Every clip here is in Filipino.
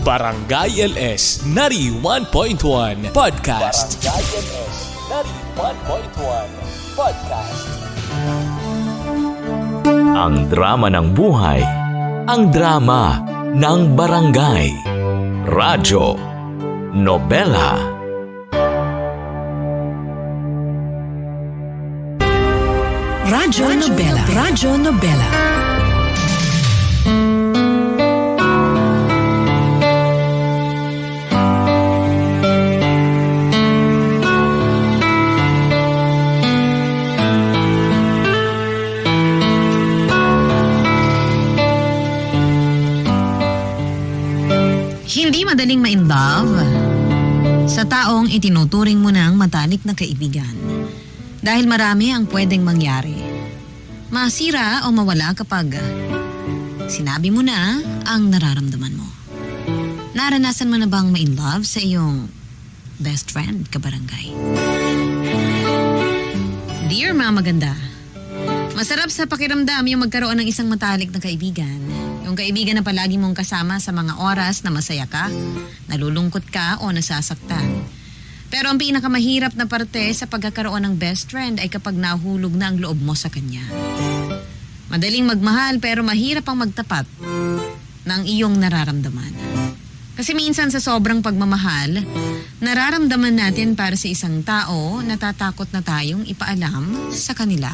Barangay LS 91.1 Podcast. Barangay LS 91.1 Podcast. Ang drama ng buhay, ang drama ng barangay. Radyo, nobela. Radyo Nobela. Radyo Nobela. Hindi madaling ma-inlove sa taong itinuturing mo ng matalik na kaibigan. Dahil marami ang pwedeng mangyari. Masira o mawala kapag sinabi mo na ang nararamdaman mo. Naranasan mo na bang ma-inlove sa iyong best friend, kabarangay? Dear Mama Ganda, masarap sa pakiramdam yung magkaroon ng isang matalik na kaibigan. Yung kaibigan na palagi mong kasama sa mga oras na masaya ka, nalulungkot ka o nasasaktan. Pero ang pinakamahirap na parte sa pagkakaroon ng best friend ay kapag nahulog na ang loob mo sa kanya. Madaling magmahal pero mahirap ang magtapat ng iyong nararamdaman. Kasi minsan sa sobrang pagmamahal, nararamdaman natin para sa isang tao, natatakot na tayong ipaalam sa kanila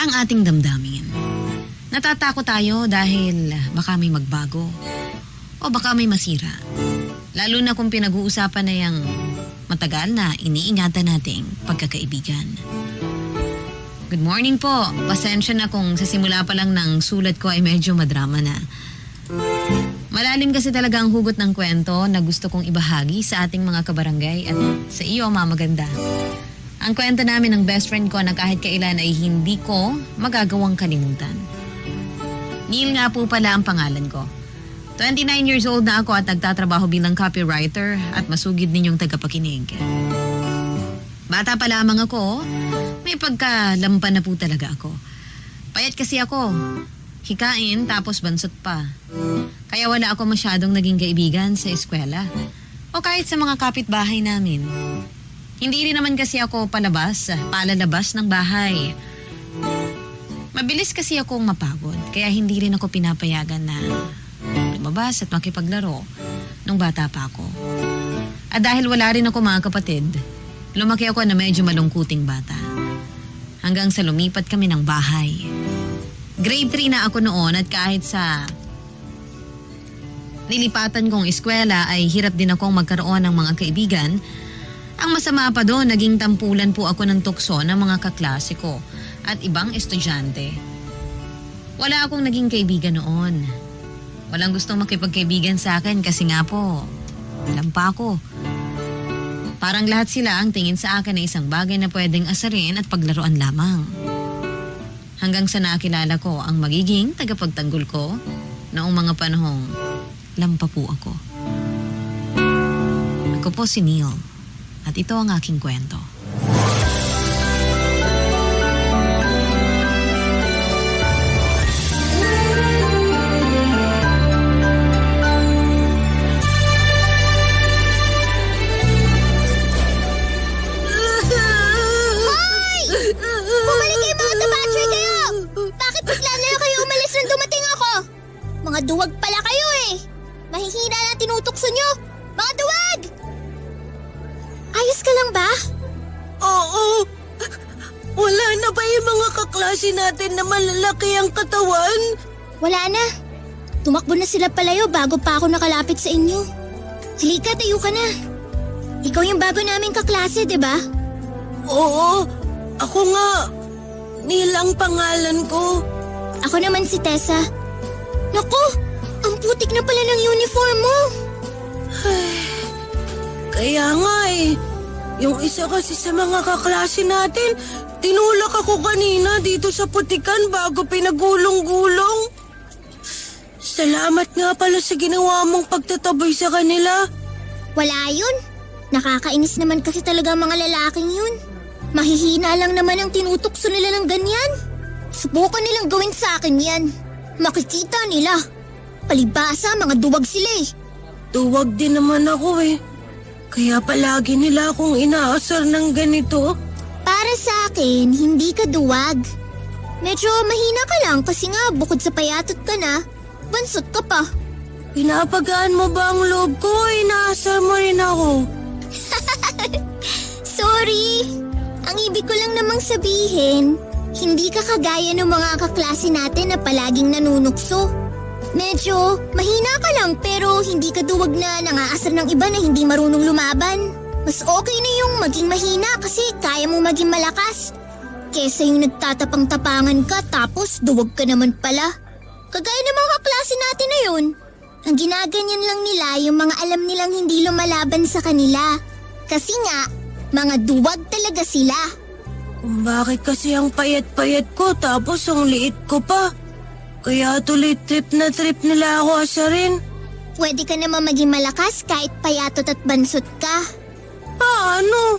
ang ating damdamin. Natatakot tayo dahil baka may magbago o baka may masira. Lalo na kung pinag-uusapan na yung matagal na iniingatan nating pagkakaibigan. Good morning po. Pasensya na kung sa simula pa lang ng sulat ko ay medyo madrama na. Malalim kasi talaga ang hugot ng kwento na gusto kong ibahagi sa ating mga kabarangay at sa iyo, Mama Ganda. Ang kwento namin ng best friend ko na kahit kailan ay hindi ko magagawang kalimutan. Neil nga po pala ang pangalan ko. 29 years old na ako at nagtatrabaho bilang copywriter at masugid ninyong tagapakinig. Bata pa lamang ako, may pagkalampan na po talaga ako. Payat kasi ako, hikain tapos bansot pa. Kaya wala ako masyadong naging kaibigan sa eskwela o kahit sa mga kapitbahay namin. Hindi rin naman kasi ako palalabas ng bahay. Mabilis kasi akong mapagod, kaya hindi rin ako pinapayagan na lumabas at makipaglaro nung bata pa ako. At dahil wala rin ako mga kapatid, lumaki ako na medyo malungkuting bata. Hanggang sa lumipat kami ng bahay. Grade 3 na ako noon at kahit sa nilipatan kong eskwela ay hirap din akong magkaroon ng mga kaibigan. Ang masama pa doon, naging tampulan po ako ng tukso ng mga kaklase ko at ibang estudyante. Wala akong naging kaibigan noon. Walang gustong makipagkaibigan sa akin kasi nga po, lampa ako. Parang lahat sila ang tingin sa akin na isang bagay na pwedeng asarin at paglaruan lamang. Hanggang sa nakilala ko ang magiging tagapagtanggol ko noong mga panahong lampa po ako. Ako po si Neil at ito ang aking kwento. Mga duwag pala kayo eh. Mahihina na tinutukso nyo. Mga duwag! Ayos ka lang ba? Oo. Wala na ba yung mga kaklase natin na malalaki ang katawan? Wala na. Tumakbo na sila palayo bago pa ako nakalapit sa inyo. Halika, tayo ka na. Ikaw yung bago naming kaklase, di ba? Oo. Ako nga. Neil ang pangalan ko. Ako naman si Tessa. Naku, ang putik na pala ng uniform mo. Kaya nga eh. Yung isa kasi sa mga kaklase natin, tinulak ako kanina dito sa putikan bago pinagulong-gulong. Salamat nga pala sa ginawa mong pagtataboy sa kanila. Wala yun. Nakakainis naman kasi talaga ang mga lalaking yun. Mahihina lang naman ang tinutukso nila ng ganyan. Subukan nilang gawin sa akin yan. Makikita nila. palibasa, mga duwag sila eh. Duwag din naman ako eh. Kaya palagi nila akong inaasar ng ganito. Para sa akin, hindi ka duwag. Medyo mahina ka lang kasi nga bukod sa payatot ka na, bansot ka pa. Pinapagaan mo ba ang loob ko? Inaasar mo rin ako. Sorry! Ang ibig ko lang namang sabihin, hindi ka kagaya ng mga kaklase natin na palaging nanunukso. Medyo mahina ka lang pero hindi ka duwag na nangaasar ng iba na hindi marunong lumaban. Mas okay na yung maging mahina kasi kaya mo maging malakas. Kesa yung nagtatapang-tapangan ka tapos duwag ka naman pala. Kagaya ng mga kaklase natin na yun. Ang ginaganyan lang nila yung mga alam nilang hindi lumalaban sa kanila. Kasi nga, mga duwag talaga sila. Bakit kasi ang payat-payat ko tapos ang liit ko pa? Kaya tuloy trip nila ako asarin. Pwede ka naman maging malakas kahit payatot at bansot ka. Paano?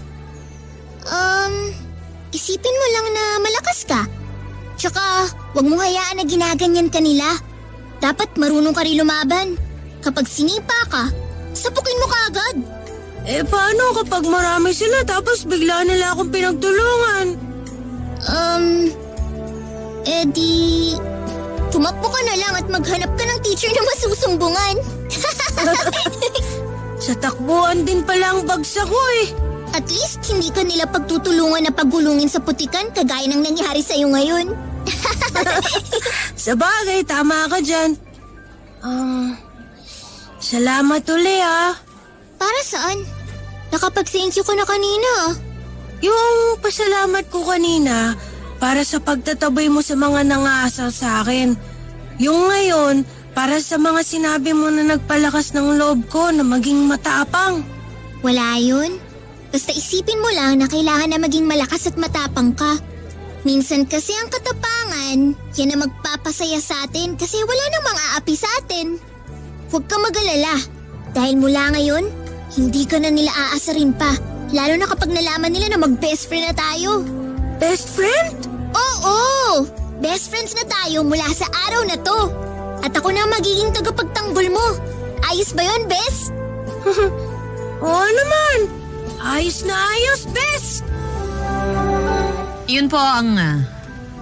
Isipin mo lang na malakas ka. Tsaka, huwag mo hayaan na ginaganyan ka nila. Dapat marunong ka rin lumaban. Kapag sinipa ka, sapukin mo ka agad. Paano kapag marami sila tapos bigla nila akong pinagtulungan? Di... Tumakbo ka na lang at maghanap ka ng teacher na masusumbungan. Sa takbuhan din pala ang bagsak ko eh. At least hindi ka nila pagtutulungan na paggulungin sa putikan kagaya ng nangyari sa'yo ngayon. Sabagay, tama ka dyan. Salamat uli ah. Para saan? Nakapag-thank you ka na kanina. Yung pasalamat ko kanina para sa pagtataboy mo sa mga nangaasar sa akin. Yung ngayon, para sa mga sinabi mo na nagpalakas ng loob ko na maging matapang. Wala yun. Basta isipin mo lang na kailangan na maging malakas at matapang ka. Minsan kasi ang katapangan, yan na magpapasaya sa atin kasi wala namang aapi sa atin. Huwag ka mag-alala. Dahil mula ngayon, hindi ka na nila aasarin pa. Lalo na kapag nalaman nila na mag-best friend na tayo. Best friend? Oo! Best friends na tayo mula sa araw na to. At ako na magiging tagapagtanggol mo. Ayos ba yun, Bes? Oo naman. Ayos na ayos, Bes. Yun po ang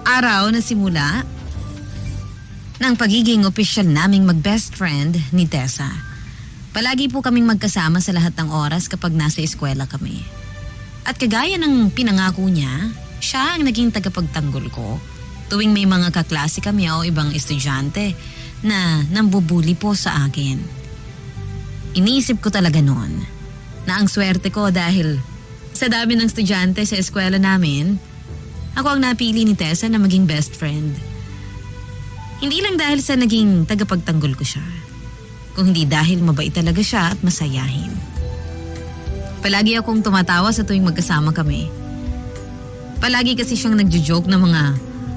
araw na simula ng pagiging opisyal naming mag-best friend ni Tessa. Palagi po kaming magkasama sa lahat ng oras kapag nasa eskwela kami. At kagaya ng pinangako niya, siya ang naging tagapagtanggol ko tuwing may mga kaklase kami o ibang estudyante na nambubuli po sa akin. Iniisip ko talaga noon na ang swerte ko dahil sa dami ng estudyante sa eskwela namin, ako ang napili ni Tessa na maging best friend. Hindi lang dahil sa naging tagapagtanggol ko siya, kung hindi dahil mabait talaga siya at masayahin. Palagi akong tumatawa sa tuwing magkasama kami. Palagi kasi siyang nagjo-joke ng mga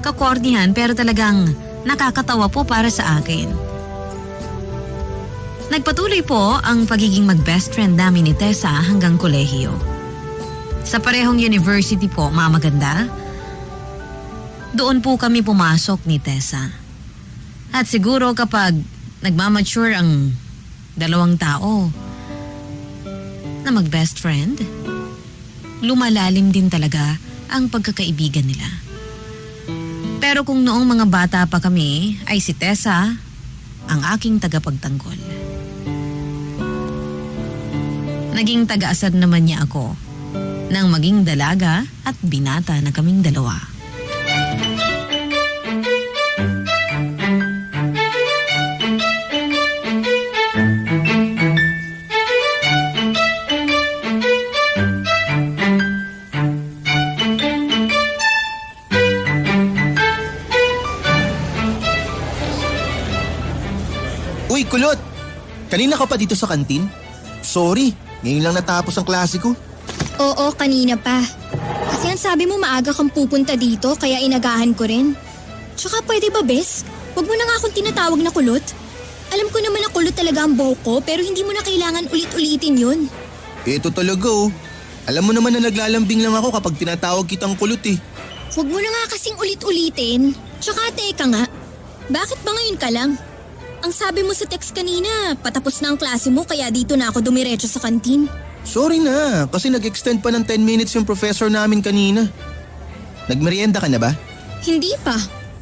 kakornihan pero talagang nakakatawa po para sa akin. Nagpatuloy po ang pagiging mag-best friend namin ni Tessa hanggang kolehiyo. Sa parehong university po, Mamaganda, doon po kami pumasok ni Tessa. At siguro kapag nagmamature ang dalawang tao na mag-best friend, lumalalim din talaga ang pagkakaibigan nila. Pero kung noong mga bata pa kami, ay si Tessa ang aking tagapagtanggol. Naging taga-asar naman niya ako nang maging dalaga at binata na kaming dalawa. Uy, Kulot! Kanina ka pa dito sa kantin? Sorry, ngayon lang natapos ang klase ko. Oo, kanina pa. Kasi ang sabi mo maaga kang pupunta dito kaya inagahan ko rin. Tsaka pwede ba, Bes? Huwag mo na nga akong tinatawag na kulot. Alam ko naman na kulot talaga ang buhok ko pero hindi mo na kailangan ulit-ulitin yun. Ito talaga oh. Alam mo naman na naglalambing lang ako kapag tinatawag kitang kulot eh. Huwag mo na nga kasing ulit-ulitin. Tsaka teka nga, bakit ba ngayon ka lang? Ang sabi mo sa text kanina, patapos na ang klase mo kaya dito na ako dumiretso sa kantin. Sorry na, kasi nag-extend pa ng 10 minutes yung professor namin kanina. Nagmerienda ka na ba? Hindi pa.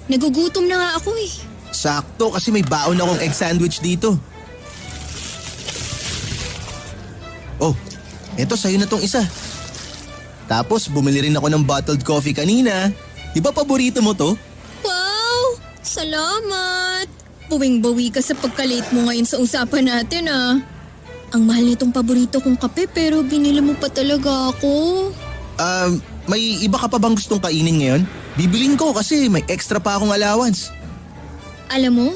Nagugutom na nga ako eh. Sakto kasi may baon akong egg sandwich dito. Oh, eto sa'yo na tong isa. Tapos bumili rin ako ng bottled coffee kanina. Di ba paborito mo to? Wow! Salamat! Buwing-bawi ka sa pagka-late mo ngayon sa usapan natin ah. Ang mahal nitong paborito kong kape pero binili mo pa talaga ako. May iba ka pa bang gustong kainin ngayon? Bibilin ko kasi may extra pa akong allowance. Alam mo,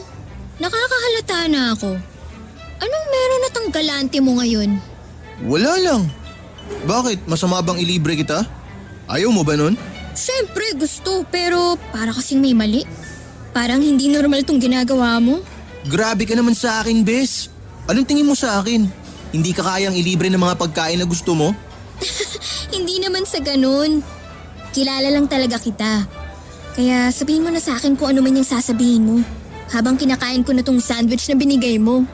nakakahalata na ako. Anong meron na tang galante mo ngayon? Wala lang. Bakit? Masama bang ilibre kita? Ayaw mo ba nun? Siyempre gusto pero para kasing may mali. Parang hindi normal tong ginagawa mo. Grabe ka naman sa akin, Bes. Anong tingin mo sa akin? Hindi ka kayang ilibre ng mga pagkain na gusto mo? Hindi naman sa ganun. Kilala lang talaga kita. Kaya sabihin mo na sa akin kung ano man yung sasabihin mo. Habang kinakain ko na tong sandwich na binigay mo.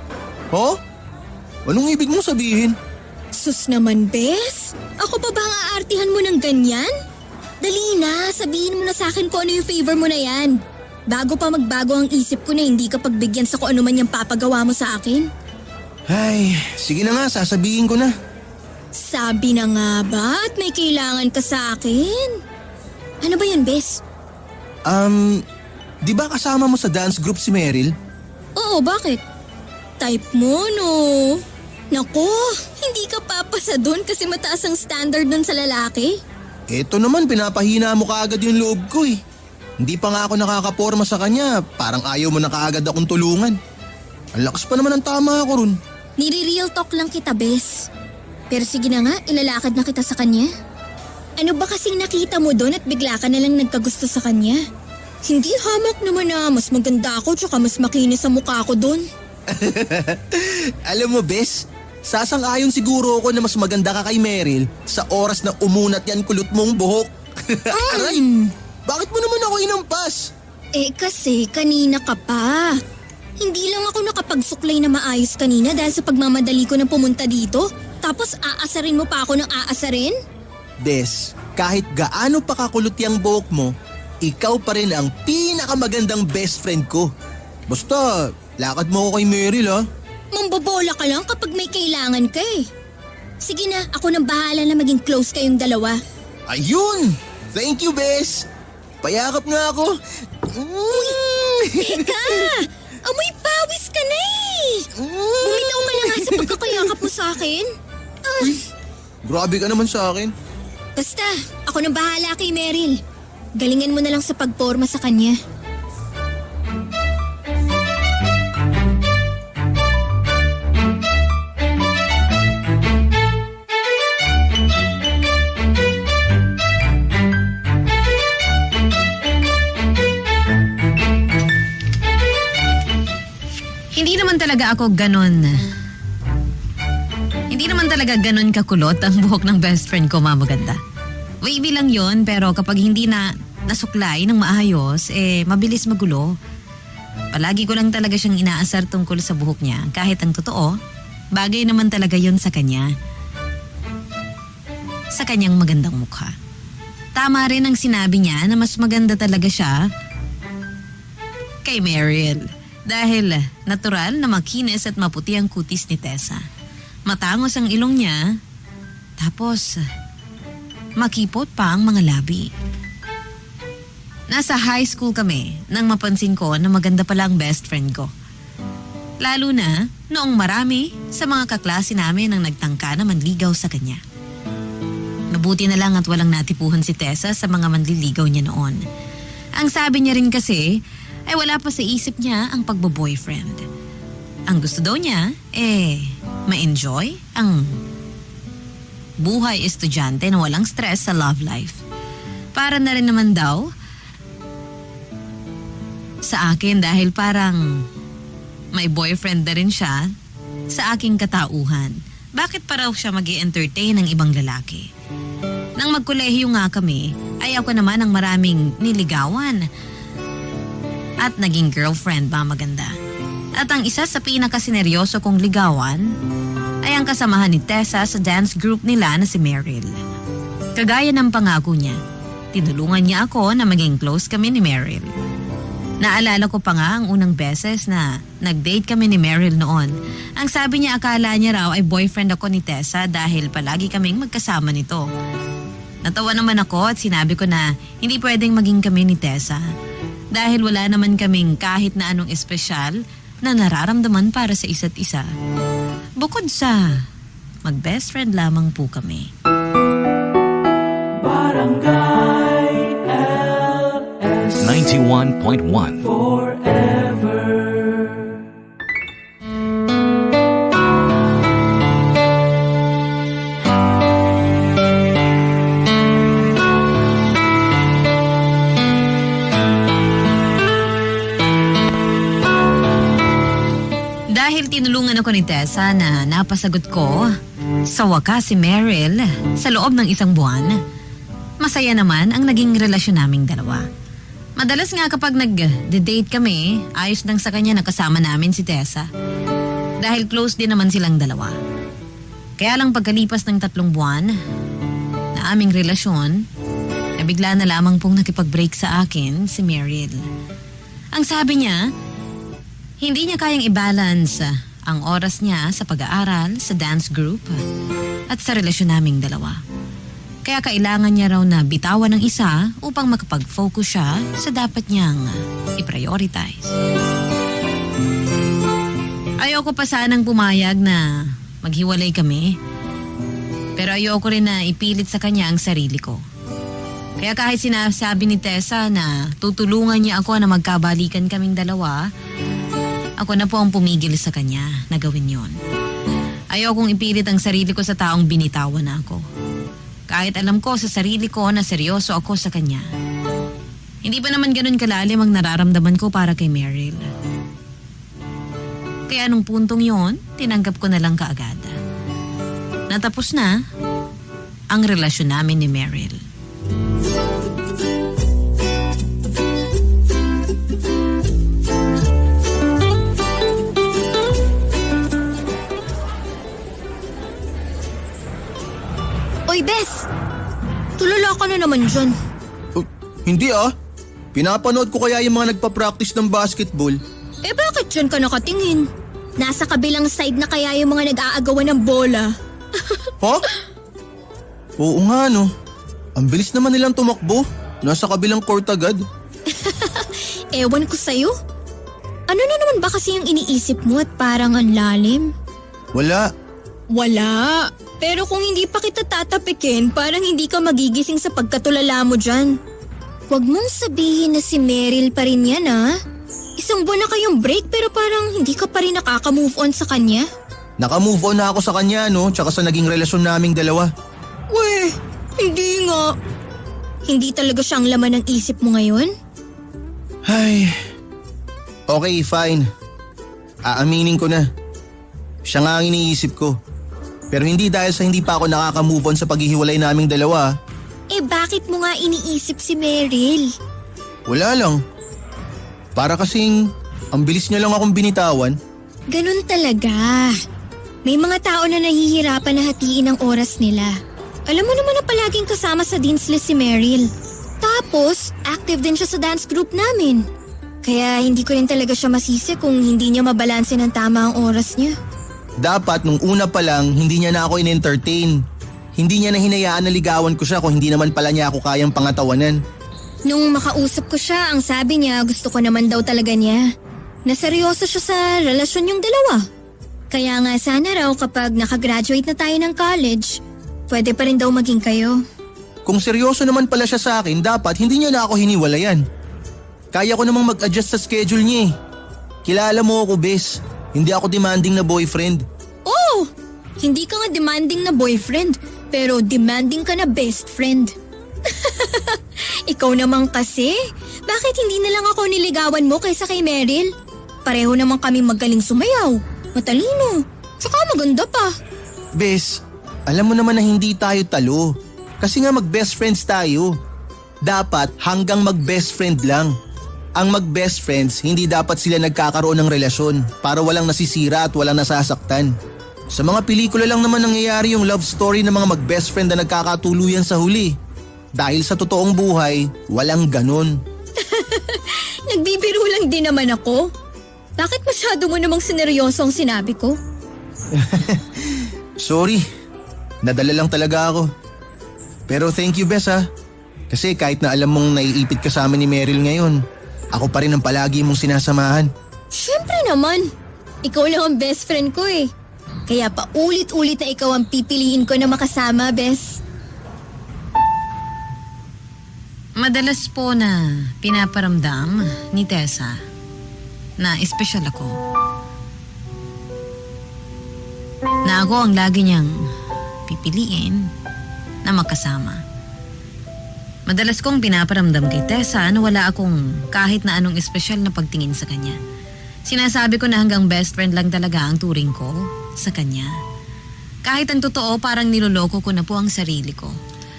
Oh? Anong ibig mong sabihin? Sus naman, Bes. Ako pa ba ang aartihan mo ng ganyan? Dali na, sabihin mo na sa akin kung ano yung favor mo na yan. Bago pa magbago ang isip ko na hindi ka pagbigyan sa kung ano man yung papagawa mo sa akin. Ay, sige na nga, sasabihin ko na. Sabi na nga ba at may kailangan ka sa akin? Ano ba yan, Bes? Di ba kasama mo sa dance group si Meryl? Oo, bakit? Type mo, no? Nako, hindi ka papasa doon kasi mataas ang standard doon sa lalaki. Eto naman, pinapahina mo kaagad yung loob ko eh. Hindi pa nga ako nakakaporma sa kanya, parang ayaw mo na kaagad akong tulungan. Ang lakas pa naman ang tama ako ron. Nire-real talk lang kita, Bes. Pero sige na nga, ilalakad na kita sa kanya. Ano ba kasing nakita mo doon at bigla ka na lang nagkagusto sa kanya? Hindi hamak naman na mas maganda ako tsaka mas makinis sa mukha ko doon. Alam mo, Bes, sasang-ayon siguro ako na mas maganda ka kay Meryl sa oras na umunat yan kulot mong buhok. Aray, bakit mo naman ako inampas? Kasi kanina ka pa. Hindi lang ako nakapagsuklay na maayos kanina dahil sa pagmamadali ko na pumunta dito. Tapos aasarin mo pa ako ng aasarin? Des, kahit gaano pa kakulot yung buhok mo, ikaw pa rin ang pinakamagandang best friend ko. Basta, lakad mo ako kay Meryl ha. Mambobola ka lang kapag may kailangan ka eh. Sige na, ako nang bahala na maging close kayong dalawa. Ayun! Thank you, Bes! Payakap nga ako. Teka! Amoy pawis ka na eh! Bumitaw ka na nga sa pagkakayakap mo sa akin. Grabe ka naman sa akin. Basta, ako nang bahala kay Meryl. Galingan mo na lang sa pagporma sa kanya. Hindi naman talaga ako ganon. Hindi naman talaga ganon kakulot ang buhok ng best friend ko, mamaganda. Wavy lang yon, pero kapag hindi na nasuklay ng maayos, mabilis magulo. Palagi ko lang talaga siyang inaasar tungkol sa buhok niya. Kahit ang totoo, bagay naman talaga yon sa kanya. Sa kanyang magandang mukha. Tama rin ang sinabi niya na mas maganda talaga siya kay Meryl. Dahil natural na makinis at maputi ang kutis ni Tessa. Matangos ang ilong niya, tapos makipot pa ang mga labi. Nasa high school kami nang mapansin ko na maganda pala ang best friend ko. Lalo na noong marami sa mga kaklase namin ang nagtangka na manligaw sa kanya. Mabuti na lang at walang natipuhan si Tessa sa mga manliligaw niya noon. Ang sabi niya rin kasi ay wala pa sa isip niya ang pagbo-boyfriend. Ang gusto daw niya, ma-enjoy ang buhay estudyante na walang stress sa love life. Para na rin naman daw sa akin dahil parang may boyfriend na rin siya sa aking katauhan. Bakit pa raw siya mag-i-entertain ng ibang lalaki? Nang magkolehiyo nga kami, ay ako naman ang maraming niligawan at naging girlfriend, ba maganda. At ang isa sa pinakasineryoso kong ligawan ay ang kasamahan ni Tessa sa dance group nila na si Meryl. Kagaya ng pangako niya, tinulungan niya ako na maging close kami ni Meryl. Naalala ko pa nga ang unang beses na nag-date kami ni Meryl noon. Ang sabi niya akala niya raw ay boyfriend ako ni Tessa dahil palagi kaming magkasama nito. Natawa naman ako at sinabi ko na hindi pwedeng maging kami ni Tessa dahil wala naman kaming kahit na anong espesyal na nararamdaman para sa isa't isa. Bukod sa mag-best friend lamang po kami. Barangay LS 91.1 Dahil tinulungan ako ni Tessa na napasagot ko sa wakas si Meryl sa loob ng isang buwan, masaya naman ang naging relasyon naming dalawa. Madalas nga kapag nag-date kami, ayos lang sa kanya na kasama namin si Tessa. Dahil close din naman silang dalawa. Kaya lang pagkalipas ng 3 buwan na aming relasyon, nabigla na lamang pong nakipag-break sa akin si Meryl. Ang sabi niya, hindi niya kayang i-balance ang oras niya sa pag-aaral, sa dance group, at sa relasyon naming dalawa. Kaya kailangan niya raw na bitawan ng isa upang makapag-focus siya sa dapat niyang i-prioritize. Ayoko pa sanang pumayag na maghiwalay kami, pero ayoko rin na ipilit sa kanya ang sarili ko. Kaya kahit sinasabi ni Tessa na tutulungan niya ako na magkabalikan kaming dalawa, ako na po ang pumigil sa kanya na gawin yon. Ayokong ipilit ang sarili ko sa taong binitawan na ako. Kahit alam ko sa sarili ko na seryoso ako sa kanya. Hindi pa naman ganun kalalim ang nararamdaman ko para kay Meryl. Kaya nung puntong yon, tinanggap ko na lang kaagad. Natapos na ang relasyon namin ni Meryl. Oy, Bes! Tulala ka na naman dyan. Hindi ah. Pinapanood ko kaya yung mga nagpa-practice ng basketball. Eh bakit dyan ka nakatingin? Nasa kabilang side na kaya yung mga nag-aagawan ng bola. Ha? Oo nga no. Ang bilis naman nilang tumakbo. Nasa kabilang court agad. Ewan ko sa'yo. Ano na naman ba kasi yung iniisip mo at parang ang lalim? Wala. Wala. Pero kung hindi pa kita tatapikin, parang hindi ka magigising sa pagkatulala mo dyan. Huwag mong sabihin na si Meryl pa rin yan, ha? Isang buwan na kayong break pero parang hindi ka pa rin nakaka-move on sa kanya. Naka-move on na ako sa kanya no, tsaka sa naging relasyon naming dalawa. Weh, hindi nga. Hindi talaga siyang laman ng isip mo ngayon? Ay. Okay, fine. Aaminin ko na. Siya nga ang iniisip ko. Pero hindi dahil sa hindi pa ako nakaka-move on sa paghihiwalay naming dalawa. Eh bakit mo nga iniisip si Meryl? Wala lang. Para kasing ang bilis niya lang akong binitawan. Ganun talaga. May mga tao na nahihirapan na hatiin ang oras nila. Alam mo naman na palaging kasama sa Dean's List si Meryl. Tapos, active din siya sa dance group namin. Kaya hindi ko rin talaga siya masisi kung hindi niya mabalanse ng tama ang oras niya. Dapat nung una pa lang hindi niya na ako in-entertain. Hindi niya na hinayaan na ligawan ko siya kung hindi naman pala niya ako kayang pangatawanan. Nung makausap ko siya, ang sabi niya gusto ko naman daw talaga niya. Na seryoso siya sa relasyon yung dalawa. Kaya nga sana raw kapag nakagraduate na tayo ng college, pwede pa rin daw maging kayo. Kung seryoso naman pala siya sa akin, dapat hindi niya na ako hiniwalayan. Kaya ko namang mag-adjust sa schedule niya eh. Kilala mo ako, Bes. Hindi ako demanding na boyfriend. Oh! Hindi ka nga demanding na boyfriend, pero demanding ka na best friend. Ikaw naman kasi. Bakit hindi na lang ako niligawan mo kaysa kay Meryl? Pareho naman kami magaling sumayaw. Matalino. Tsaka maganda pa. Bes, alam mo naman na hindi tayo talo. Kasi nga mag-best friends tayo. Dapat hanggang mag-best friend lang. Ang mag-best friends, hindi dapat sila nagkakaroon ng relasyon para walang nasisira at walang nasasaktan. Sa mga pelikula lang naman nangyayari yung love story ng mga mag-best friend na nagkakatuluyan sa huli. Dahil sa totoong buhay, walang ganun. Nagbibiro lang din naman ako. Bakit masyado mo namang sineryoso ang sinabi ko? Sorry, nadala lang talaga ako. Pero thank you, Bes ha. Kasi kahit na alam mong naiipit ka sa amin ni Meryl ngayon, ako pa rin ang palagi mong sinasamahan. Siyempre naman. Ikaw lang ang best friend ko eh. Kaya pa ulit-ulit na ikaw ang pipiliin ko na makasama, Bes. Madalas po na pinaparamdam ni Tessa na espesyal ako. Na ako ang lagi niyang pipiliin na makasama. Madalas kong pinaparamdam kay Tessa na wala akong kahit na anong espesyal na pagtingin sa kanya. Sinasabi ko na hanggang best friend lang talaga ang turing ko sa kanya. Kahit ang totoo parang niloloko ko na po ang sarili ko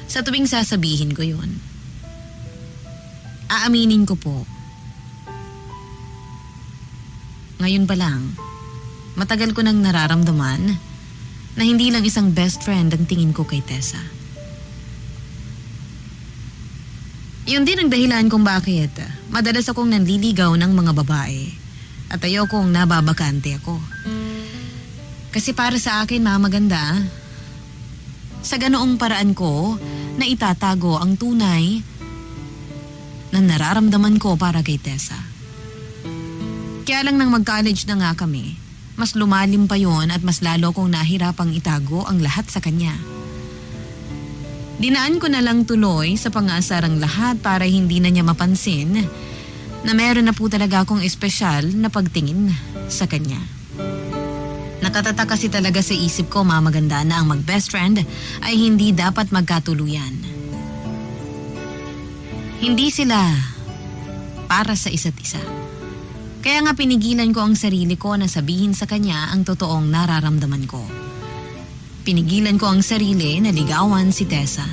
sa tuwing sasabihin ko yun. Aaminin ko po. Ngayon pa lang, matagal ko nang nararamdaman na hindi lang isang best friend ang tingin ko kay Tessa. Yun din ang dahilan kung bakit madalas akong nanliligaw ng mga babae at ayokong nababakante ako. Kasi para sa akin, mamaganda, sa ganoong paraan ko na itatago ang tunay na nararamdaman ko para kay Tessa. Kaya lang nang mag-college na nga kami, mas lumalim pa yon at mas lalo kong nahirapang itago ang lahat sa kanya. Dinaan ko na lang tuloy sa pang-aasarang lahat para hindi na niya mapansin na meron na po talaga akong espesyal na pagtingin sa kanya. Nakatatak kasi talaga sa isip ko, mamaganda, na ang mag-best friend ay hindi dapat magkatuluyan. Hindi sila para sa isa't isa. Kaya nga pinigilan ko ang sarili ko na sabihin sa kanya ang totoong nararamdaman ko. Pinigilan ko ang sarili na ligawan si Tessa.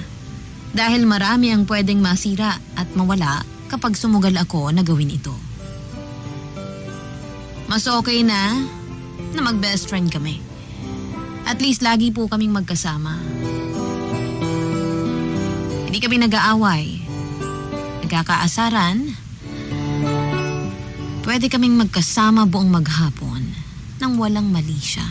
Dahil marami ang pwedeng masira at mawala kapag sumugal ako na gawin ito. Mas okay na mag-best friend kami. At least lagi po kaming magkasama. Hindi kami nag-aaway, nagkakaasaran. Pwede kaming magkasama buong maghapon nang walang mali siya.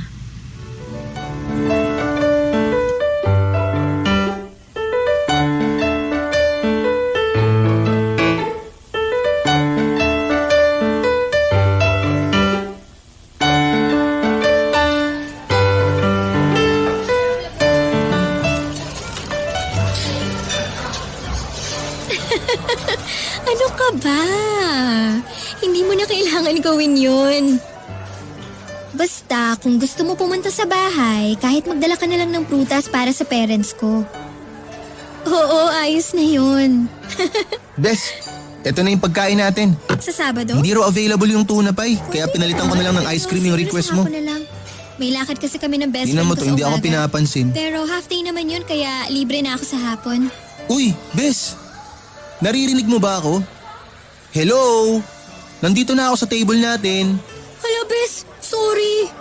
Ano ka ba? Hindi mo na kailangan gawin yun. Basta, kung gusto mo pumunta sa bahay, kahit magdala ka na lang ng prutas para sa parents ko. Oo, ayos na yun. Bes, eto na yung pagkain natin. Sa Sabado? Hindi raw available yung tuna pie, kaya pinalitan ko na lang ng ice cream yung request mo. Ako na lang. May lakad kasi kami ng best Tingnan friend mo ko to, sa hindi ako umaga. pinapansin. Pero half day naman yun, kaya libre na ako sa hapon. Uy, Bes! Naririnig mo ba ako? Hello? Nandito na ako sa table natin. Hala, bes. Sorry.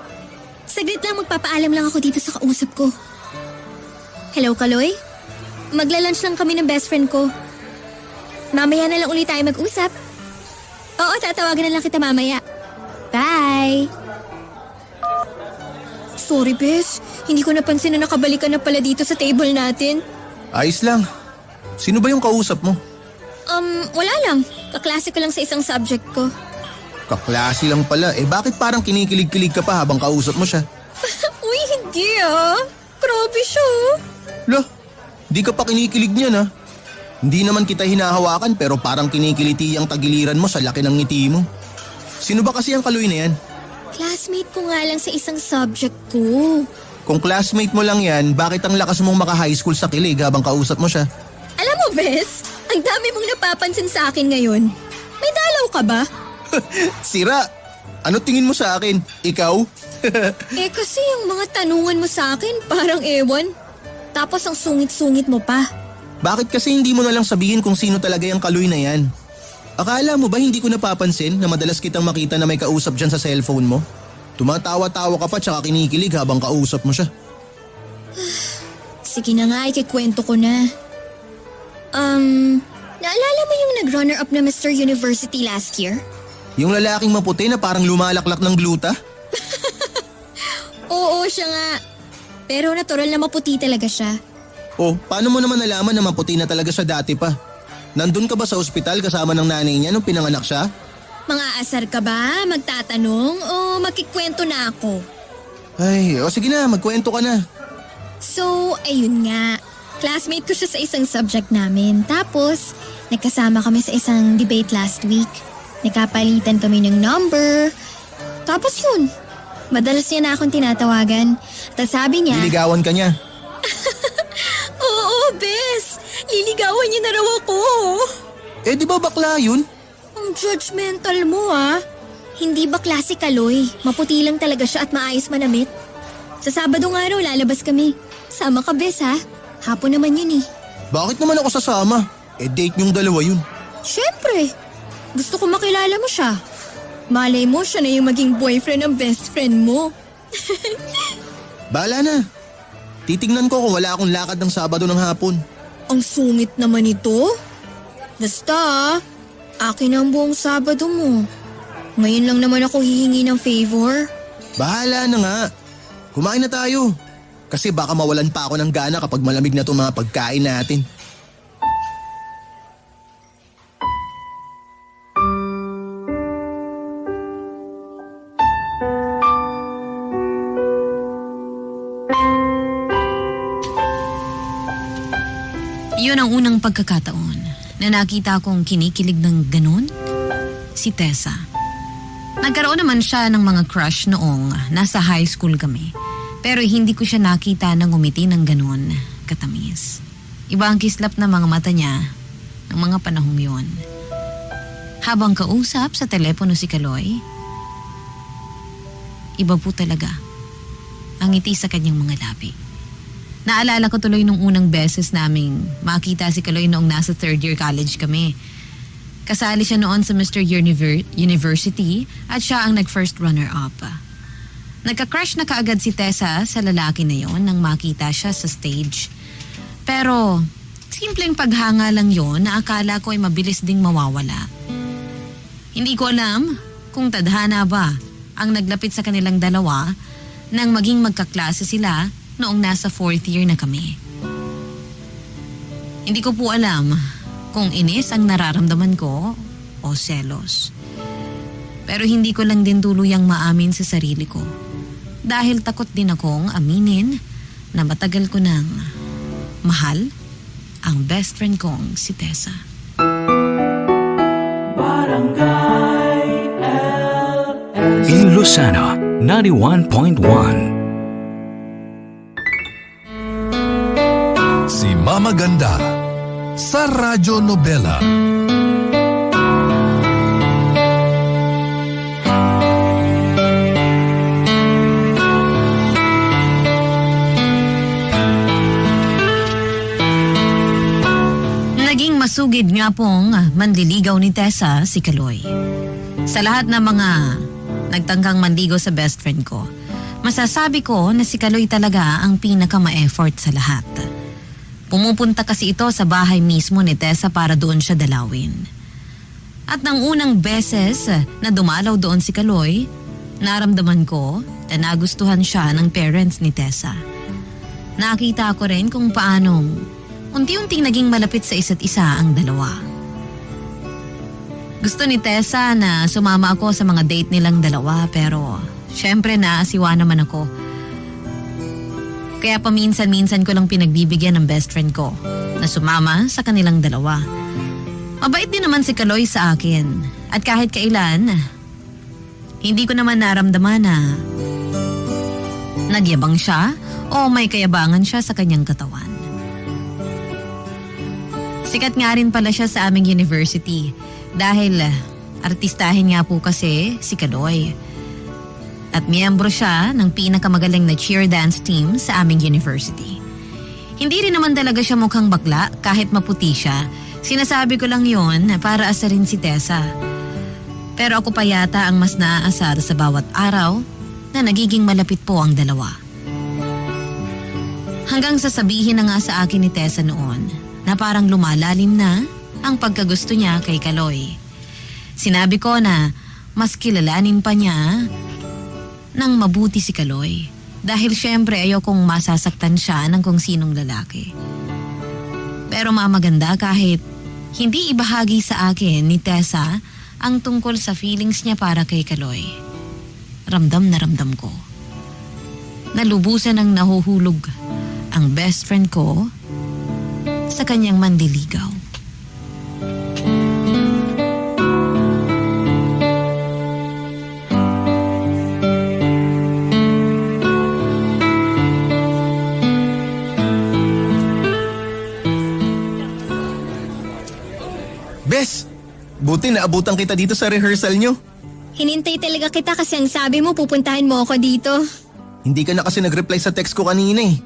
Saglit lang, magpapaalam lang ako dito sa kausap ko. Hello, Kaloy? Magla-lunch lang kami ng best friend ko. Mamaya na lang ulit tayo mag-usap. Oo, tatawagan na lang kita mamaya. Bye! Sorry, bes. Hindi ko napansin na nakabalikan na pala dito sa table natin. Ayos lang. Sino ba yung kausap mo? Wala lang. Kaklase ko lang sa isang subject ko. Kaklase lang pala. Bakit parang kinikilig-kilig ka pa habang kausap mo siya? Uy, hindi ah. Grabe siya. Lah, di ka pa kinikilig niyan Hindi naman kita hinahawakan pero parang kinikiliti ang tagiliran mo sa laki ng ngiti mo. Sino ba kasi ang Kaloy na yan? Classmate ko nga lang sa isang subject ko. Kung classmate mo lang yan, bakit ang lakas mong maka-high school sa kilig habang kausap mo siya? Alam mo, Bes, ang dami mong napapansin sa akin ngayon. May dalaw ka ba? Sira! Ano tingin mo sa akin? Ikaw? Kasi yung mga tanungan mo sa akin parang ewan. Tapos ang sungit-sungit mo pa. Bakit kasi hindi mo na lang sabihin kung sino talaga yung Kaloy na yan? Akala mo ba hindi ko napapansin na madalas kitang makita na may kausap dyan sa cellphone mo? Tumatawa-tawa ka pa tsaka kinikilig habang kausap mo siya. Sige na nga, ikikwento ko na. Naalala mo yung nag-runner-up na Mr. University last year? Yung lalaking maputi na parang lumalaklak ng gluta? Oo, siya nga. Pero natural na maputi talaga siya. Oh, paano mo naman nalaman na maputi na talaga siya dati pa? Nandun ka ba sa ospital kasama ng nanay niya nung pinanganak siya? Mga asar ka ba? Magtatanong o makikwento na ako? Ay, sige na, magkwento ka na. So, ayun nga. Classmate ko siya sa isang subject namin. Tapos, nagkasama kami sa isang debate last week. Nagkapalitan kami ng number. Tapos yun, madalas niya na akong tinatawagan. Tapos sabi niya, Liligawan ka niya. Oo, bes! Liligawan niya na raw ako. Eh di ba bakla yun? Ang judgmental mo ah. Hindi ba klase Kaloy? Maputi lang talaga siya at maayos manamit. Sa Sabado nga raw lalabas kami. Sama ka, bes ha? Hapon naman yun eh. Bakit naman ako sasama? Eh date niyong dalawa yun. Siyempre. Gusto ko makilala mo siya. Malay mo siya na yung maging boyfriend ng best friend mo. Bahala na. Titignan ko kung wala akong lakad ng Sabado ng hapon. Ang sungit naman ito. Basta akin ang buong Sabado mo. Ngayon lang naman ako hihingi ng favor. Bahala na nga. Kumain na tayo. Kasi baka mawalan pa ako ng gana kapag malamig na itong mga pagkain natin. Yun ang unang pagkakataon na nakita kong kinikilig ng ganun, si Tessa. Nagkaroon naman siya ng mga crush noong nasa high school kami. Pero hindi ko siya nakita ng umiti ng ganun, katamis. Iba ang kislap ng mga mata niya ng mga panahong yun. Habang kausap sa telepono si Kaloy, iba po talaga ang ngiti sa kanyang mga labi. Naalala ko tuloy nung unang beses naming makita si Kaloy noong nasa third year college kami. Kasali siya noon sa Mr. University at siya ang nag-first runner-up. Nagka-crush na kaagad si Tessa sa lalaki na yon nang makita siya sa stage. Pero simpleng paghanga lang yon na akala ko ay mabilis ding mawawala. Hindi ko alam kung tadhana ba ang naglapit sa kanilang dalawa nang maging magkaklase sila noong nasa 4th year na kami. Hindi ko po alam kung inis ang nararamdaman ko o selos. Pero hindi ko lang din tuluyang maamin sa sarili ko. Dahil takot din akong aminin na matagal ko nang mahal ang best friend kong si Tessa. In Lucena, 91.1. Si Mama Ganda sa Radyo Nobela. Naging masugid nga pong manliligaw ni Tessa si Kaloy. Sa lahat ng mga nagtangkang manligaw sa best friend ko, masasabi ko na si Kaloy talaga ang pinaka-ma-effort sa lahat. Pumupunta kasi ito sa bahay mismo ni Tessa para doon siya dalawin. At nang unang beses na dumalaw doon si Kaloy, naramdaman ko na nagustuhan siya ng parents ni Tessa. Nakita ko rin kung paanong unti-unting naging malapit sa isa't isa ang dalawa. Gusto ni Tessa na sumama ako sa mga date nilang dalawa pero syempre naasiwa naman ako. Kaya paminsan-minsan ko lang pinagbibigyan ng best friend ko na sumama sa kanilang dalawa. Mabait din naman si Kaloy sa akin at kahit kailan, hindi ko naman naramdaman na nagyabang siya o may kayabangan siya sa kanyang katawan. Sikat nga rin pala siya sa aming university dahil artistahin nga po kasi si Kaloy. At miyembro siya ng pinakamagaling na cheer dance team sa aming university. Hindi rin naman talaga siya mukhang bakla kahit maputi siya, Sinasabi ko lang yon para asarin si Tessa. Pero ako pa yata ang mas naaasar sa bawat araw na nagiging malapit po ang dalawa. Hanggang sasabihin na nga sa akin ni Tessa noon na parang lumalalim na ang pagkagusto niya kay Kaloy. Sinabi ko na mas kilalanin pa niya ng mabuti si Kaloy dahil syempre ayokong masasaktan siya ng kung sinong lalaki. Pero mamaganda kahit hindi ibahagi sa akin ni Tessa ang tungkol sa feelings niya para kay Kaloy. Ramdam na ramdam ko. Nalubusan ng nahuhulog ang best friend ko sa kanyang mandiligaw. Bes, buti naabutan kita dito sa rehearsal nyo. Hinintay talaga kita kasi ang sabi mo pupuntahan mo ako dito. Hindi ka na kasi nag-reply sa text ko kanina eh.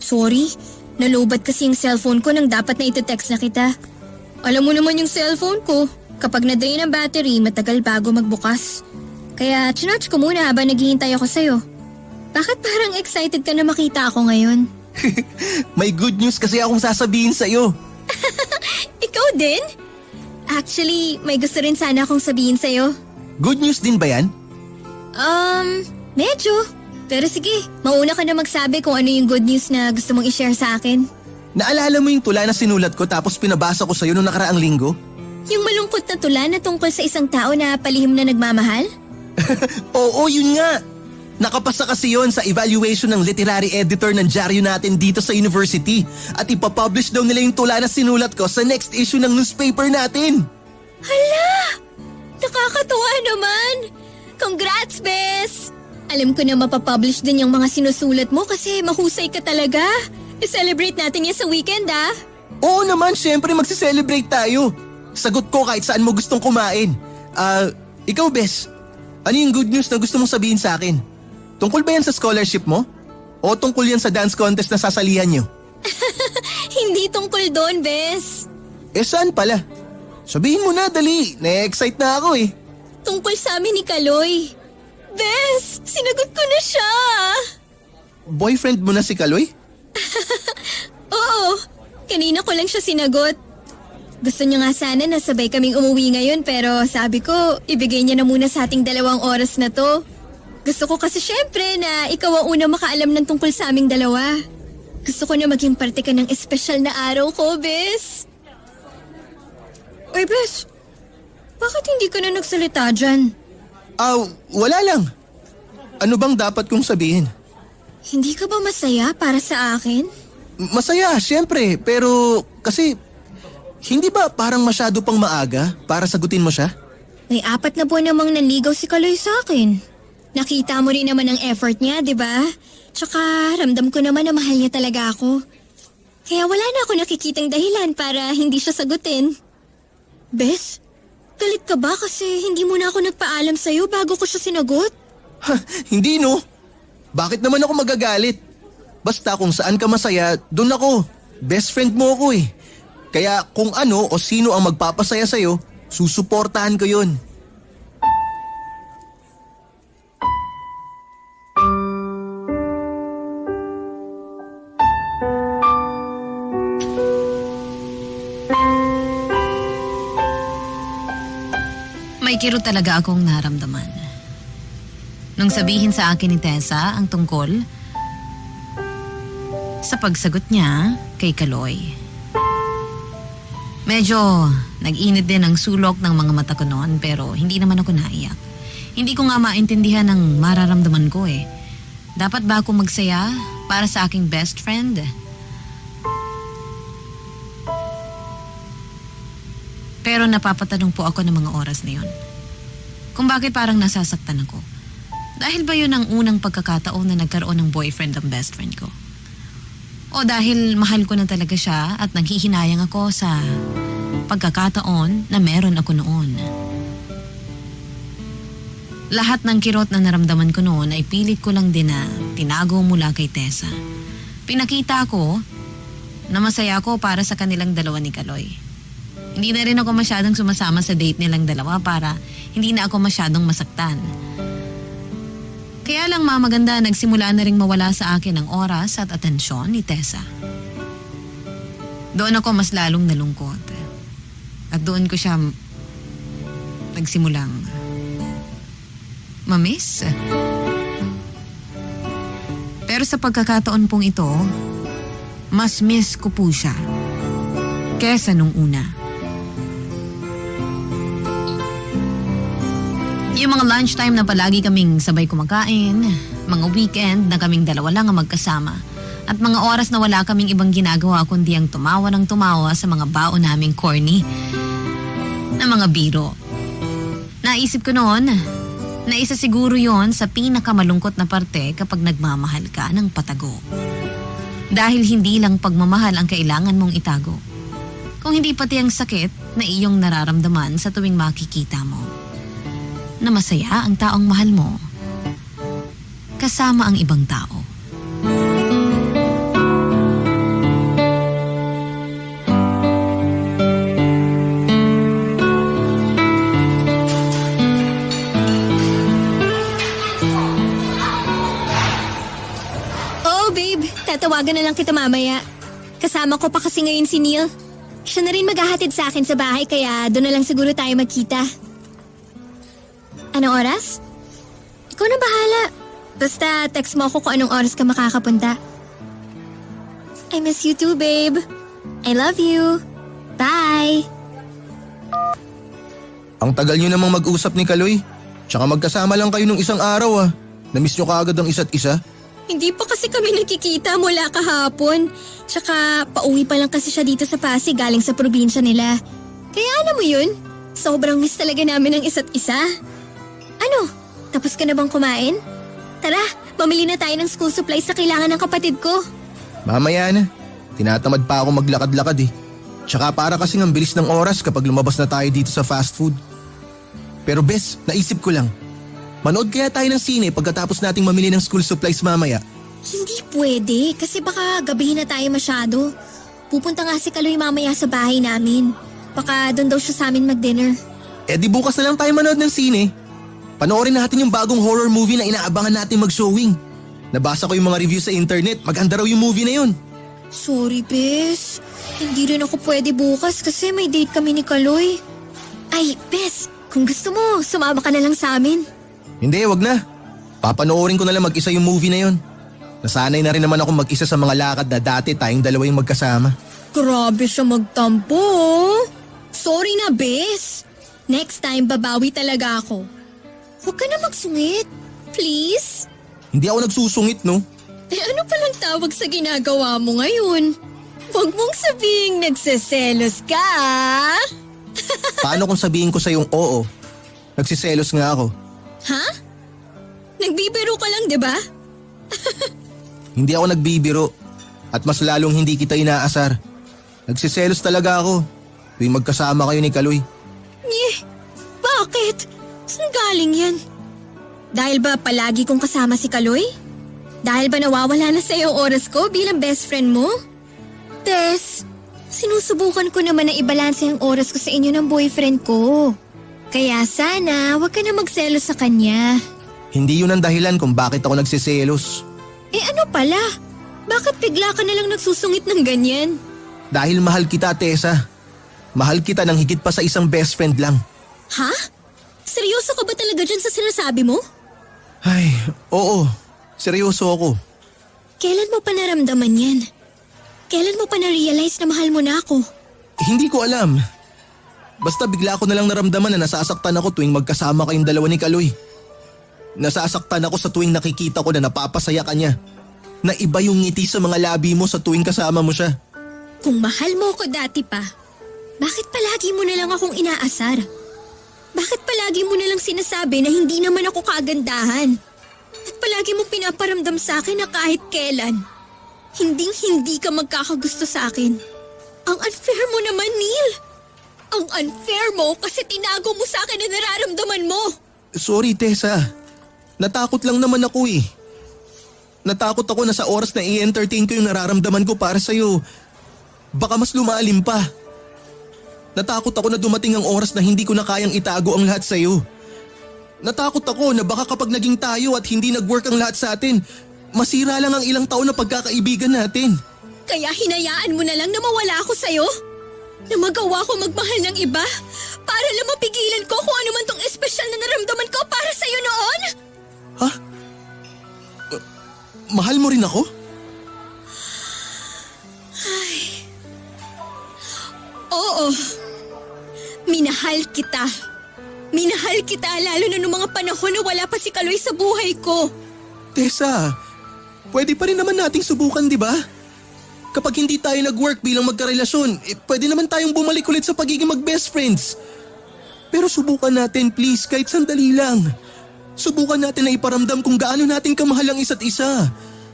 Sorry, nalobat kasi yung cellphone ko nang dapat na ito-text na kita. Alam mo naman yung cellphone ko, kapag na-drain ang battery, matagal bago magbukas. Kaya chinarge ko muna habang naghihintay ako sa'yo. Bakit parang excited ka na makita ako ngayon? May good news kasi akong sasabihin sa'yo. Ikaw din? Actually, may gusto rin sana akong sabihin sa'yo. Good news din ba yan? Medyo. Pero sige, mauna ka na magsabi kung ano yung good news na gusto mong i-share sa akin. Naalala mo yung tula na sinulat ko tapos pinabasa ko sa'yo noong nakaraang linggo? Yung malungkot na tula na tungkol sa isang tao na palihim na nagmamahal? Oo, yun nga. Nakapasa kasi yon sa evaluation ng literary editor ng dyaryo natin dito sa university. At ipapublish daw nila yung tula na sinulat ko sa next issue ng newspaper natin. Hala! Nakakatuwa naman! Congrats, Bes! Alam ko na mapapublish din yung mga sinusulat mo kasi mahusay ka talaga. I-celebrate natin yan sa weekend, ah! Oo naman, syempre magsi-celebrate tayo. Sagot ko kahit saan mo gustong kumain. Ikaw, Bes, ano yung good news na gusto mong sabihin sa akin? Tungkol ba yan sa scholarship mo? O tungkol yan sa dance contest na sasalihan nyo? Hindi tungkol doon, Bes. Saan pala? Sabihin mo na, dali. Na-excite na ako eh. Tungkol sa amin ni Kaloy. Bes, sinagot ko na siya. Boyfriend mo na si Kaloy? Oo, kanina ko lang siya sinagot. Gusto niya nga sana na sabay kaming umuwi ngayon pero sabi ko, ibigay niya na muna sa ating 2 oras na to. Gusto ko kasi syempre na ikaw ang una makaalam ng tungkol sa aming dalawa. Gusto ko na maging parte ka ng espesyal na araw ko, Bes. Oy, Bes, bakit hindi ka na nagsalita dyan? Wala lang. Ano bang dapat kong sabihin? Hindi ka ba masaya para sa akin? Masaya, syempre. Pero kasi, hindi ba parang masyado pang maaga para sagutin mo siya? May 4 na buwan namang nanligaw si Kaloy sa akin. Nakita mo rin naman ang effort niya, di ba? Tsaka ramdam ko naman na mahal niya talaga ako. Kaya wala na ako nakikitang dahilan para hindi siya sagutin. Bes, galit ka ba kasi hindi mo na ako nagpaalam sa'yo bago ko siya sinagot? Hindi no. Bakit naman ako magagalit? Basta kung saan ka masaya, doon ako. Best friend mo ako eh. Kaya kung ano o sino ang magpapasaya sa'yo, susuportahan ko yun. May kirot talaga akong naramdaman. Nung sabihin sa akin ni Tessa ang tungkol sa pagsagot niya kay Kaloy. Medyo nag-init din ang sulok ng mga mata ko noon pero hindi naman ako naiyak. Hindi ko nga maintindihan ang mararamdaman ko eh. Dapat ba ako magsaya para sa aking best friend? Pero napapatanong po ako ng mga oras na yun. Kung bakit parang nasasaktan ako. Dahil ba yun ang unang pagkakataon na nagkaroon ng boyfriend ang best friend ko? O dahil mahal ko na talaga siya at naghihinayang ako sa pagkakataon na meron ako noon. Lahat ng kirot na naramdaman ko noon ay pilit ko lang din na tinago mula kay Tessa. Pinakita ko na masaya ako para sa kanilang dalawa ni Kaloy. Hindi na rin ako masyadong sumasama sa date nilang dalawa para hindi na ako masyadong masaktan. Kaya lang maganda, nagsimula na ring mawala sa akin ang oras at atensyon ni Tessa. Doon ako mas lalong nalungkot. At doon ko siya nagsimulang mamiss. Pero sa pagkakataon pong ito, mas miss ko po siya kesa nung una. Yung mga lunchtime na palagi kaming sabay kumakain, mga weekend na kaming dalawa lang ang magkasama, at mga oras na wala kaming ibang ginagawa kundi ang tumawa ng tumawa sa mga baon naming corny na mga biro. Naisip ko noon na isa siguro yon sa pinakamalungkot na parte kapag nagmamahal ka ng patago. Dahil hindi lang pagmamahal ang kailangan mong itago, kung hindi pati ang sakit na iyong nararamdaman sa tuwing makikita mo na masaya ang taong mahal mo kasama ang ibang tao. Oh, babe. Tatawagan na lang kita mamaya. Kasama ko pa kasi ngayon si Neil. Siya na rin maghahatid sa akin sa bahay kaya doon na lang siguro tayo magkita. Anong oras? Ikaw na bahala. Basta text mo ako kung anong oras ka makakapunta. I miss you too, babe. I love you. Bye. Ang tagal nyo namang mag-usap ni Kaloy. Tsaka magkasama lang kayo nung isang araw Namiss nyo kaagad ang isa't isa. Hindi pa kasi kami nakikita mula kahapon. Tsaka pauwi pa lang kasi siya dito sa Pasig galing sa probinsya nila. Kaya alam mo yun, sobrang miss talaga namin ang isa't isa. Ano? Tapos ka na bang kumain? Tara, mamili na tayo ng school supplies na kailangan ng kapatid ko. Mamaya na. Tinatamad pa ako maglakad-lakad Tsaka para kasing ang bilis ng oras kapag lumabas na tayo dito sa fast food. Pero bes, naisip ko lang. Manood kaya tayo ng sine pagkatapos nating mamili ng school supplies mamaya? Hindi pwede kasi baka gabihin na tayo masyado. Pupunta nga si Kaloy mamaya sa bahay namin. Baka doon daw siya sa amin mag-dinner. Eh di bukas na lang tayo manood ng sine. Panoorin natin yung bagong horror movie na inaabangan natin mag-showing. Nabasa ko yung mga reviews sa internet, maganda raw yung movie na yun. Sorry, Bes. Hindi rin ako pwede bukas kasi may date kami ni Kaloy. Ay, Bes, kung gusto mo, sumama ka na lang sa amin. Hindi, wag na. Papanoorin ko na lang mag-isa yung movie na yun. Nasanay na rin naman ako mag-isa sa mga lakad na dati tayong dalawa yung magkasama. Grabe siya magtampo. Sorry na, Bes. Next time, babawi talaga ako. Huwag ka na magsungit. Please? Hindi ako nagsusungit, no? Eh ano palang tawag sa ginagawa mo ngayon? Huwag mong sabihing nagseselos ka. Paano kung sabihin ko sa yung oo? Nagsiselos nga ako. Ha? Nagbibiro ka lang, di ba? Hindi ako nagbibiro. At mas lalong hindi kita inaasar. Nagsiselos talaga ako. Tuwing magkasama kayo ni Kaloy. Bakit? Saan galing yan? Dahil ba palagi kong kasama si Kaloy? Dahil ba nawawala na sa yung oras ko bilang best friend mo? Tess, sinusubukan ko naman na ibalanse ang oras ko sa inyo ng boyfriend ko. Kaya sana, wag ka na magselos sa kanya. Hindi yun ang dahilan kung bakit ako nagsiselos. Eh ano pala? Bakit bigla ka na lang nagsusungit ng ganyan? Dahil mahal kita, Tessa. Mahal kita ng higit pa sa isang best friend lang. Ha? Seryoso ka ba talaga dyan sa sinasabi mo? Ay, oo. Seryoso ako. Kailan mo pa naramdaman yan? Kailan mo pa na-realize na mahal mo na ako? Hindi ko alam. Basta bigla ko na lang naramdaman na nasasaktan ako tuwing magkasama kayong dalawa ni Kaloy. Nasasaktan ako sa tuwing nakikita ko na napapasaya ka niya. Na iba yung ngiti sa mga labi mo sa tuwing kasama mo siya. Kung mahal mo ko dati pa, bakit palagi mo na lang akong inaasar? Bakit palagi mo na lang sinasabi na hindi naman ako kagandahan? At palagi mo pinaparamdam sa akin na kahit kailan, hindi ka magkakagusto sa akin. Ang unfair mo naman, Neil. Ang unfair mo kasi tinago mo sa akin na nararamdaman mo. Sorry, Tessa. Natakot lang naman ako eh. Natakot ako na sa oras na i-entertain ko yung nararamdaman ko para sa'yo, baka mas lumalim pa. Natakot ako na dumating ang oras na hindi ko na kayang itago ang lahat sa'yo. Natakot ako na baka kapag naging tayo at hindi nag-work ang lahat sa atin, masira lang ang ilang taon na pagkakaibigan natin. Kaya hinayaan mo na lang na mawala ako sa'yo? Na magawa ko magmahal ng iba? Para lang mapigilan ko kung ano man tong espesyal na naramdaman ko para sa'yo noon? Ha? Mahal mo rin ako? Oo. Minahal kita. Minahal kita lalo na nung mga panahon na wala pa si Kaloy sa buhay ko. Tessa, pwede pa rin naman nating subukan, di ba? Kapag hindi tayo nag-work bilang magkarelasyon, pwede naman tayong bumalik ulit sa pagiging mag-best friends. Pero subukan natin please, kahit sandali lang. Subukan natin na iparamdam kung gaano natin kamahal ang isa't isa.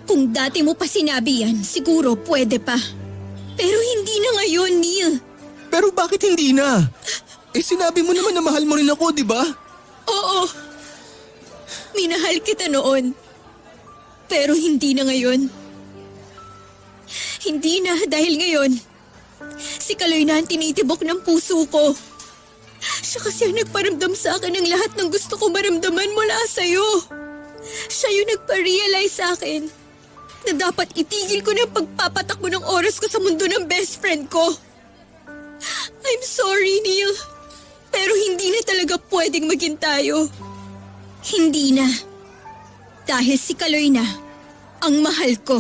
Kung dati mo pa sinabi yan, siguro pwede pa. Pero hindi na ngayon, Neil. Pero bakit hindi na? Sinabi mo naman na mahal mo rin ako, di ba? Oo. Minahal kita noon. Pero hindi na ngayon. Hindi na dahil ngayon, si Kaloy na ang tinitibok ng puso ko. Siya kasi ang nagparamdam sa akin ng lahat ng gusto ko maramdaman mula sa'yo. Siya yung nagpa-realize sa akin na dapat itigil ko na ang pagpapatakbo ng oras ko sa mundo ng best friend ko. I'm sorry, Neil. Pero hindi na talaga pwedeng maging tayo. Hindi na. Dahil si Kaloy na ang mahal ko.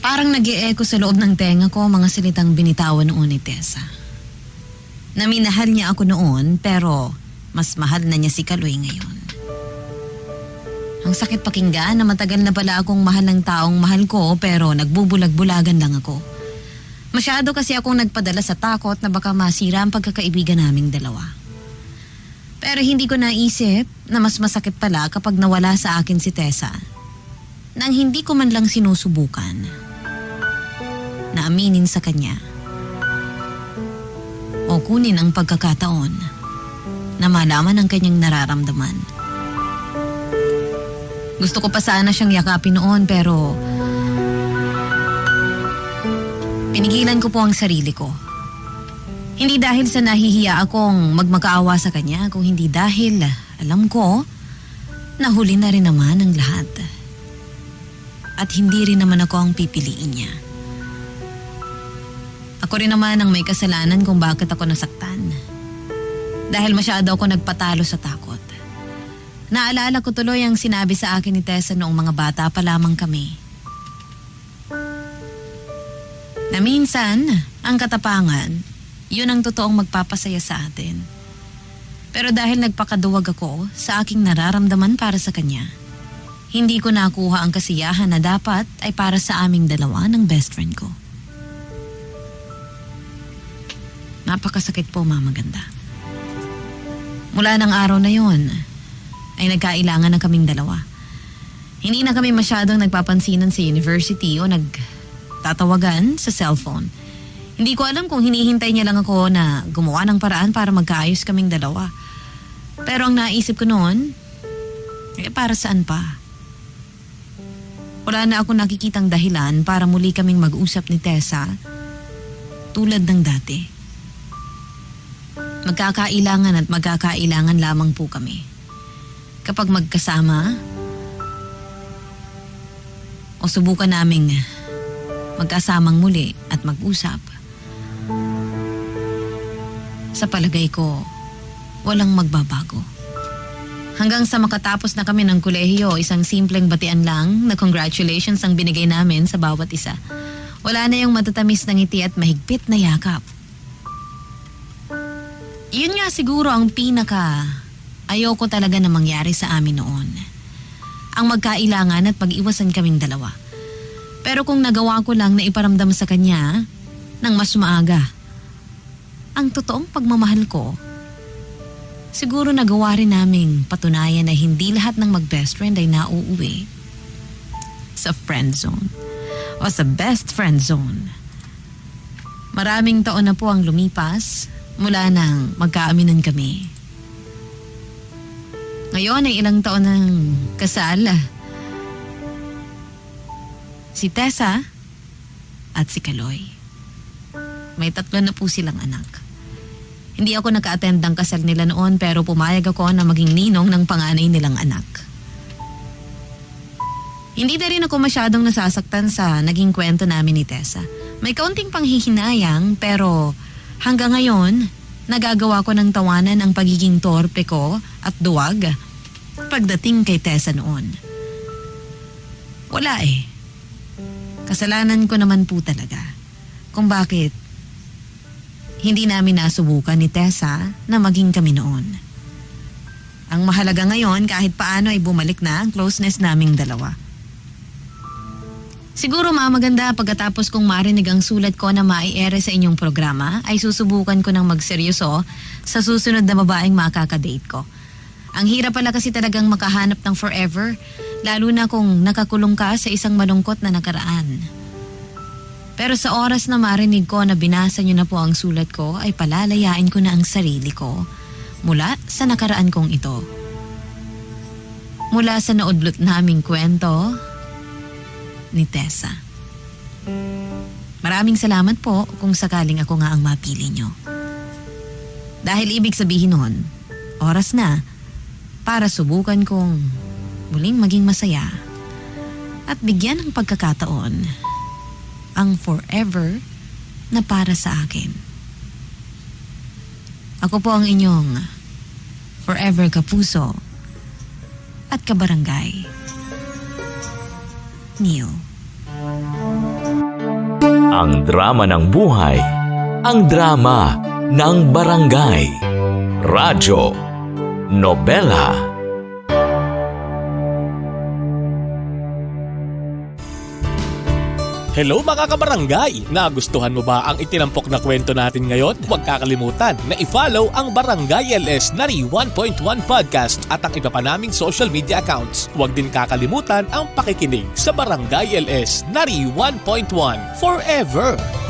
Parang nag-e-echo sa loob ng tenga ko mga salitang binitawan noon ni Tessa. Na minahal niya ako noon pero mas mahal na niya si Kaloy ngayon. Ang sakit pakinggan na matagal na pala akong mahal ng taong mahal ko pero nagbubulag-bulagan lang ako. Masyado kasi akong nagpadala sa takot na baka masira ang pagkakaibigan naming dalawa. Pero hindi ko naisip na mas masakit pala kapag nawala sa akin si Tessa nang hindi ko man lang sinusubukan na aminin sa kanya o kunin ang pagkakataon na malaman ang kanyang nararamdaman. Gusto ko pa sana siyang yakapin noon pero pinigilan ko po ang sarili ko. Hindi dahil sa nahihiya akong magmakaawa sa kanya, kung hindi dahil alam ko na huli na rin naman ang lahat. At hindi rin naman ako ang pipiliin niya. Ako rin naman ang may kasalanan kung bakit ako nasaktan. Dahil masyado ako nagpatalo sa takot. Naalala ko tuloy ang sinabi sa akin ni Tessa noong mga bata pa lamang kami. Na minsan, ang katapangan, yun ang totoong magpapasaya sa atin. Pero dahil nagpakaduwag ako sa aking nararamdaman para sa kanya, hindi ko nakuha ang kasiyahan na dapat ay para sa aming dalawa ng best friend ko. Napakasakit po, Mama Ganda. Mula ng araw na yon, ay nagkailangan na kaming dalawa. Hindi na kami masyadong nagpapansinan sa university o nagtatawagan sa cellphone. Hindi ko alam kung hinihintay niya lang ako na gumawa ng paraan para magkaayos kaming dalawa. Pero ang naisip ko noon, para saan pa? Wala na ako nakikitang dahilan para muli kaming mag-usap ni Tessa tulad ng dati. Magkakailangan at magkakailangan lamang po kami. Kapag magkasama o subukan naming magkasamang muli at mag-usap, sa palagay ko, walang magbabago. Hanggang sa makatapos na kami ng kolehiyo, isang simpleng batian lang na congratulations ang binigay namin sa bawat isa. Wala na yung matatamis na ngiti at mahigpit na yakap. Yun nga siguro ang ayoko talaga na mangyari sa amin noon. Ang magkailangan at pag-iwasan kaming dalawa. Pero kung nagawa ko lang na iparamdam sa kanya ng mas maaga ang totoong pagmamahal ko, siguro nagawa rin naming patunayan na hindi lahat ng mag-best friend ay nauuwi sa friend zone o sa best friend zone. Maraming taon na po ang lumipas mula nang magkaaminan kami. Ngayon ay ilang taon ng kasal. Si Tessa at si Kaloy. May 3 na po silang anak. Hindi ako naka-attend ng kasal nila noon pero pumayag ako na maging ninong ng panganay nilang anak. Hindi na rin ako masyadong nasasaktan sa naging kwento namin ni Tessa. May kaunting panghihinayang pero hanggang ngayon, nagagawa ko ng tawanan ang pagiging torpe ko at duwag pagdating kay Tessa noon. Wala eh. Kasalanan ko naman po talaga kung bakit hindi namin nasubukan ni Tessa na maging kami noon. Ang mahalaga ngayon kahit paano ay bumalik na ang closeness naming dalawa. Siguro maganda pagkatapos kong marinig ang sulat ko na mai-ere sa inyong programa ay susubukan ko ng magseryoso sa susunod na babaeng makakadate ko. Ang hirap pala kasi talagang makahanap ng forever, lalo na kung nakakulong ka sa isang malungkot na nakaraan. Pero sa oras na marinig ko na binasa niyo na po ang sulat ko ay palalayain ko na ang sarili ko mula sa nakaraan kong ito. Mula sa naudlot naming kwento ni Tessa. Maraming salamat po kung sakaling ako nga ang mapili nyo. Dahil ibig sabihin nun, oras na para subukan kong muling maging masaya at bigyan ng pagkakataon ang forever na para sa akin. Ako po ang inyong forever kapuso at kabarangay, Neil. Ang drama ng buhay, ang drama ng barangay. Radyo Nobela. Hello mga kabarangay! Nagustuhan mo ba ang itinampok na kwento natin ngayon? Huwag kakalimutan na i-follow ang Barangay LS Nari 1.1 Podcast at ang iba pa naming social media accounts. Huwag din kakalimutan ang pakikinig sa Barangay LS Nari 1.1 Forever!